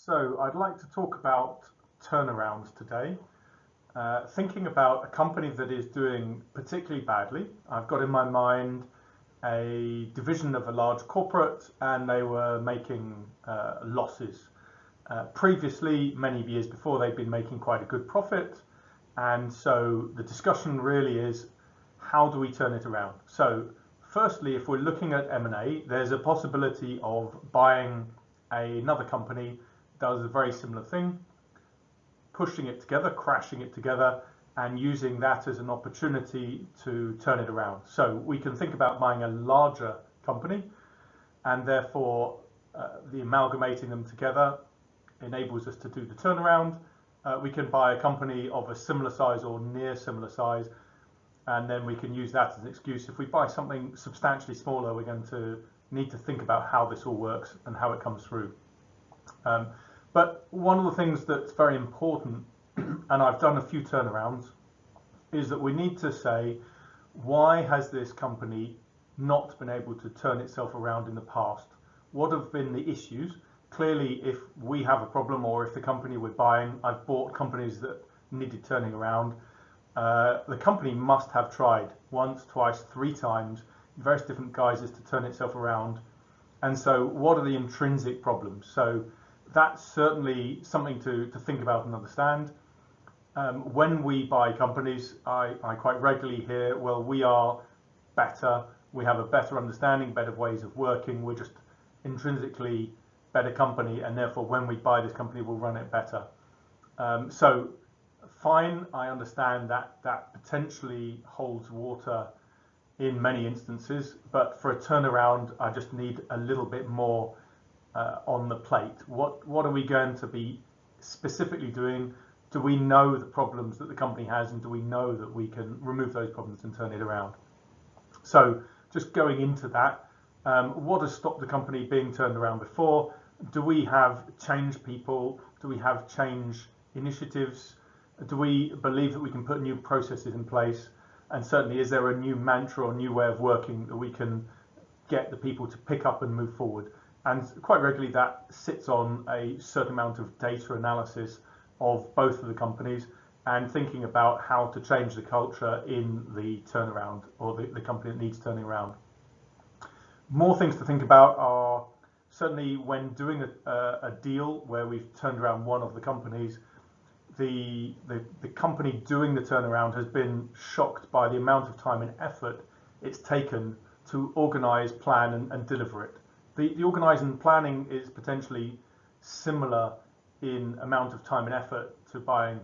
So I'd like to talk about turnarounds today. Thinking about a company that is doing particularly badly. I've got in my mind a division of a large corporate and they were making losses. Previously, many years before, they'd been making quite a good profit. And so the discussion really is, how do we turn it around? So firstly, if we're looking at M&A, there's a possibility of buying another company does a very similar thing, pushing it together, crashing it together, and using that as an opportunity to turn it around. So we can think about buying a larger company, and therefore the amalgamating them together enables us to do the turnaround. We can buy a company of a similar size or near similar size, and then we can use that as an excuse. If we buy something substantially smaller, we're going to need to think about how this all works and how it comes through. But one of the things that's very important, and I've done a few turnarounds, is that we need to say, why has this company not been able to turn itself around in the past? What have been the issues? Clearly, if we have a problem or if the company we're buying, I've bought companies that needed turning around, the company must have tried once, twice, three times, various different guises to turn itself around. And so what are the intrinsic problems? So that's certainly something to think about and understand. When we buy companies, I quite regularly hear, well, we are better, we have a better understanding, better ways of working, we're just intrinsically better company, and therefore when we buy this company, we'll run it better. So fine, I understand that potentially holds water in many instances, but for a turnaround, I just need a little bit more on the plate. What are we going to be specifically doing? Do we know the problems that the company has, and do we know that we can remove those problems and turn it around? So just going into that, what has stopped the company being turned around before? Do we have change people? Do we have change initiatives? Do we believe that we can put new processes in place? And certainly, is there a new mantra or new way of working that we can get the people to pick up and move forward? And quite regularly that sits on a certain amount of data analysis of both of the companies and thinking about how to change the culture in the turnaround or the company that needs turning around. More things to think about are certainly when doing a deal where we've turned around one of the companies, the company doing the turnaround has been shocked by the amount of time and effort it's taken to organize, plan and deliver it. The organising and planning is potentially similar in amount of time and effort to buying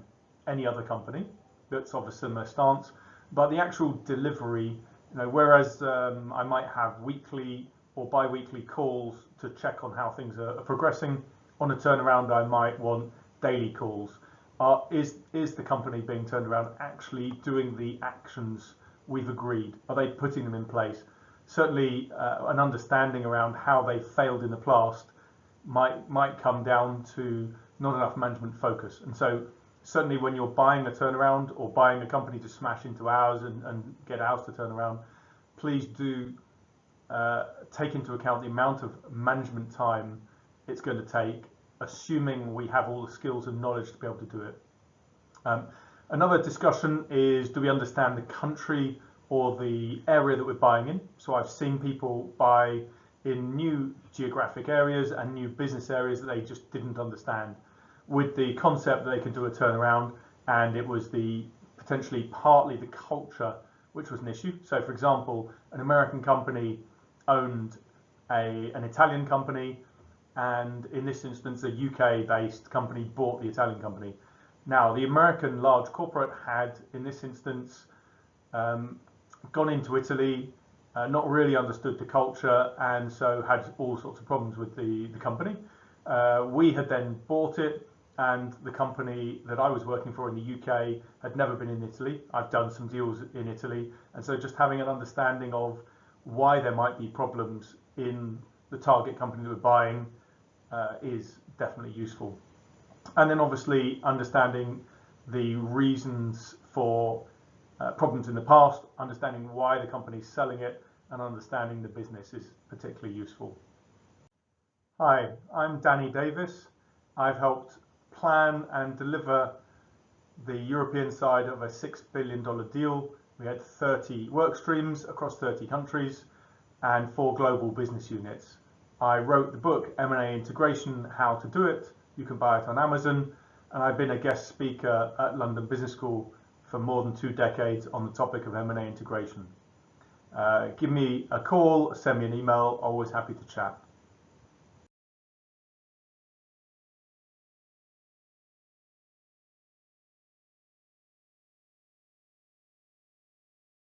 any other company that's of a similar stance, but the actual delivery, whereas I might have weekly or bi-weekly calls to check on how things are progressing, on a turnaround I might want daily calls. Is the company being turned around actually doing the actions we've agreed? Are they putting them in place? Certainly an understanding around how they failed in the past might come down to not enough management focus. And so certainly when you're buying a turnaround or buying a company to smash into ours and get ours to turn around, please do take into account the amount of management time it's going to take, assuming we have all the skills and knowledge to be able to do it. Another discussion is, do we understand the country or the area that we're buying in? So I've seen people buy in new geographic areas and new business areas that they just didn't understand, with the concept that they could do a turnaround, and it was potentially partly the culture which was an issue. So for example, an American company owned an Italian company, and in this instance a UK-based company bought the Italian company. Now the American large corporate had, in this instance, gone into Italy, not really understood the culture, and so had all sorts of problems with the company. We had then bought it, and the company that I was working for in the UK had never been in Italy. I've done some deals in Italy, and so just having an understanding of why there might be problems in the target company that we're buying is definitely useful. And then obviously understanding the reasons for problems in the past, understanding why the company's selling it, and understanding the business is particularly useful. Hi, I'm Danny Davis, I've helped plan and deliver the European side of a $6 billion deal. We had 30 work streams across 30 countries and 4 global business units. I wrote the book M&A Integration, How to Do It. You can buy it on Amazon. And I've been a guest speaker at London Business School for more than 2 decades on the topic of M&A integration. Give me a call, send me an email, always happy to chat.